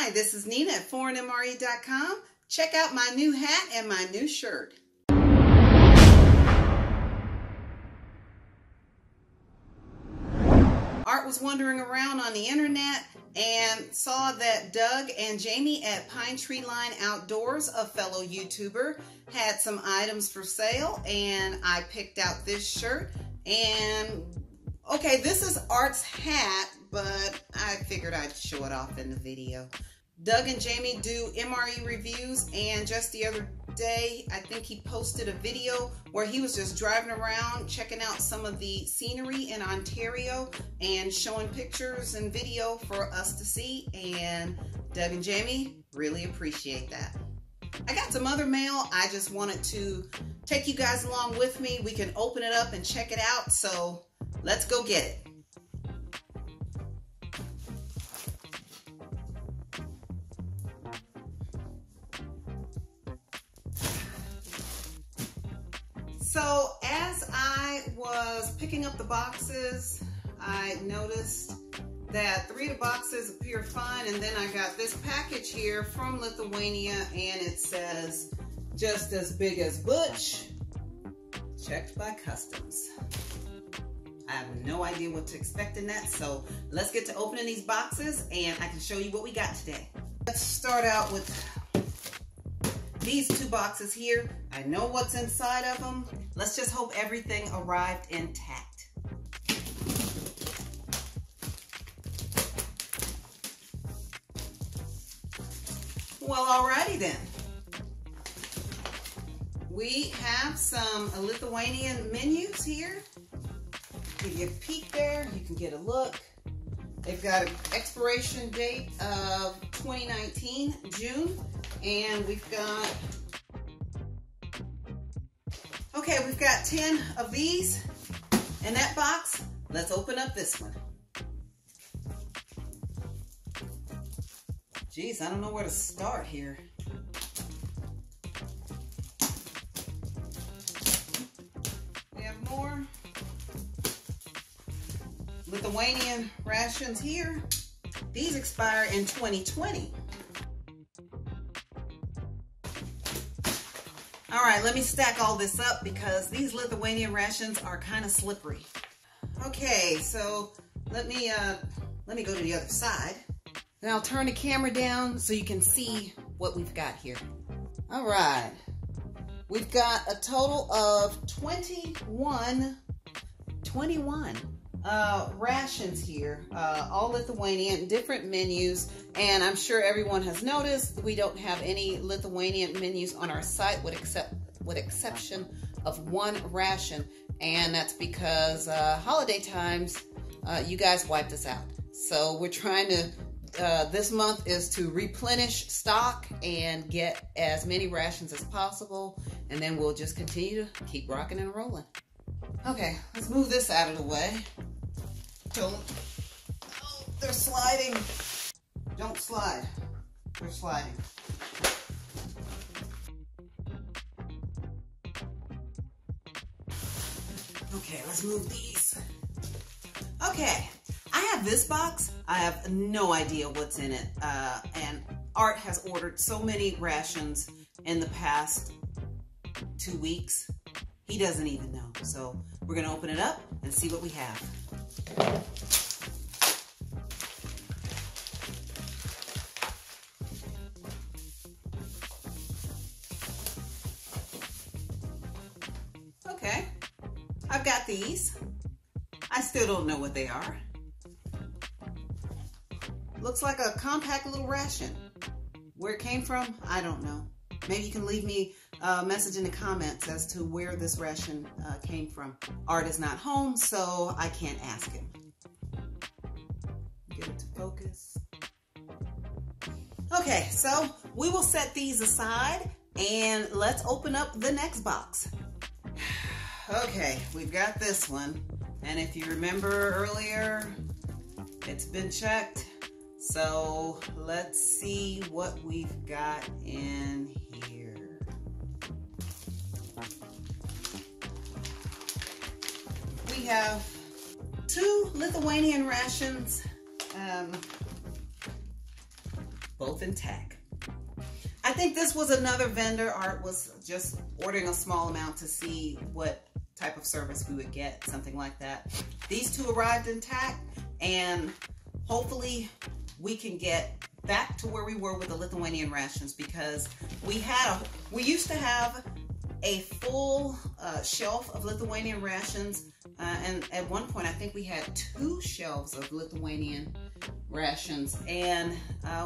Hi, this is Nina at ForeignMRE.com. Check out my new hat and my new shirt. Art was wandering around on the internet and saw that Doug and Jamie at Pine Tree Line Outdoors, a fellow YouTuber, had some items for sale, and I picked out this shirt. And okay, this is Art's hat, but I figured I'd show it off in the video. Doug and Jamie do MRE reviews, and just the other day, I think he posted a video where he was just driving around checking out some of the scenery in Ontario and showing pictures and video for us to see, and Doug and Jamie really appreciate that. I got some other mail. I just wanted to take you guys along with me. We can open it up and check it out, so let's go get it. So as I was picking up the boxes, I noticed that 3 of the boxes appeared fine, and then I got this package here from Lithuania, and it says, just as big as Butch, checked by customs. I have no idea what to expect in that, so let's get to opening these boxes and I can show you what we got today. Let's start out with these 2 boxes here. I know what's inside of them. Let's just hope everything arrived intact. Well, alrighty then. We have some Lithuanian menus here. Give you a peek there, you can get a look. They've got an expiration date of 2019, June, and we've got, okay, we've got 10 of these in that box. Let's open up this one. Geez, I don't know where to start here. We have more Lithuanian rations here. These expire in 2020. All right, let me stack all this up because these Lithuanian rations are kind of slippery. Okay, so let me go to the other side. Then I'll turn the camera down so you can see what we've got here. All right, we've got a total of 21 rations here, all Lithuanian, different menus, and I'm sure everyone has noticed we don't have any Lithuanian menus on our site with exception of 1 ration, and that's because holiday times, you guys wiped us out. So we're trying to, this month is to replenish stock and get as many rations as possible, and then we'll just continue to keep rocking and rolling. Okay, let's move this out of the way. Don't, oh, they're sliding. Don't slide. They're sliding. Okay, let's move these. Okay, I have this box. I have no idea what's in it. And Art has ordered so many rations in the past 2 weeks. He doesn't even know. So we're gonna open it up and see what we have. Okay, I've got these. I still don't know what they are. Looks like a compact little ration. Where it came from, I don't know. Maybe you can leave me a message in the comments as to where this ration came from. Art is not home, so I can't ask him. Get it to focus. Okay, so we will set these aside and let's open up the next box. Okay, we've got this one. And if you remember earlier, it's been checked. So let's see what we've got in here. We have 2 Lithuanian rations. both intact. I think this was another vendor. Art was just ordering a small amount to see what type of service we would get, something like that. These two arrived intact, and hopefully we can get back to where we were with the Lithuanian rations, because we used to have a full shelf of Lithuanian rations, and at one point I think we had 2 shelves of Lithuanian rations, and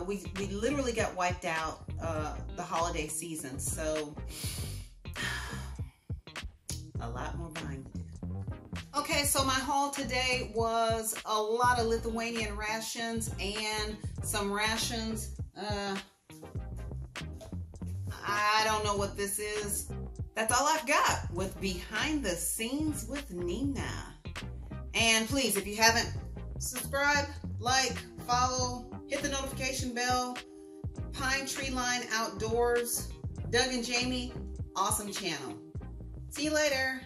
we literally got wiped out the holiday season. So a lot more buying to do. Okay, so my haul today was a lot of Lithuanian rations and some rations. I don't know what this is. That's all I've got with Behind the Scenes with Nina. And please, if you haven't subscribed, like, follow, hit the notification bell. Pine Tree Line Outdoors, Doug and Jamie, awesome channel. See you later.